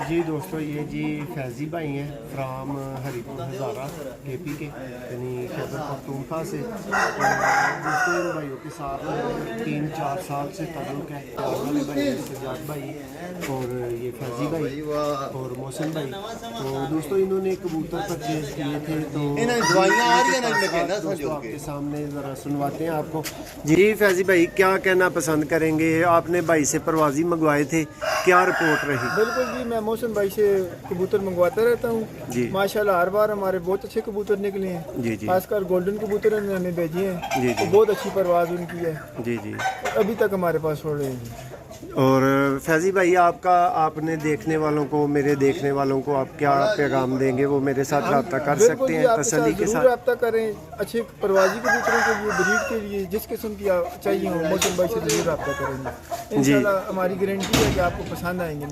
جی دوستو، یہ جی فیضی بھائی ہیں فرام ہری پور ہزارہ کے پی کے یعنی خیبر پختونخوا سے۔ دوستو ان بھائیوں کے ساتھ 3-4 سال سے تعلق ہے۔ والے بھائی سجاد بھائی اور یہ فیضی بھائی اور محسن بھائی۔ تو دوستو انہوں نے کبوتر پرچیز کیے تھے، تو دوستو آپ کے سامنے ذرا سنواتے ہیں آپ کو۔ جی فیضی بھائی کیا کہنا پسند کریں گے؟ آپ نے بھائی سے پروازی منگوائے تھے، کیا رپورٹ رہی؟ بالکل جی، میں محسن بھائی سے کبوتر منگواتا رہتا ہوں جی ماشاءاللہ، ہر بار ہمارے بہت اچھے کبوتر نکلے ہیں۔ جی جی خاص کر گولڈن کبوتر انہوں نے ہمیں بھیجے ہیں، جی تو جی بہت اچھی پرواز ان کی ہے، جی جی۔ ابھی تک ہمارے پاس اڑ رہے ہیں جی۔ اور فیضی بھائی آپ نے دیکھنے والوں کو، میرے دیکھنے والوں کو آپ کیا پیغام دیں گے؟ وہ میرے ساتھ رابطہ کر بالکل سکتے جی، ہیں آپ کے تسلی ساتھ کے ضرور ساتھ؟ رابطہ کریں، اچھے پروازی کبوتروں کے لیے، بریڈ کے لیے، جس قسم کی چاہیے ہو محسن بھائی سے ضرور رابطہ کریں گے۔ جی انشاءاللہ ہماری گارنٹی ہے کہ آپ کو پسند آئیں گے۔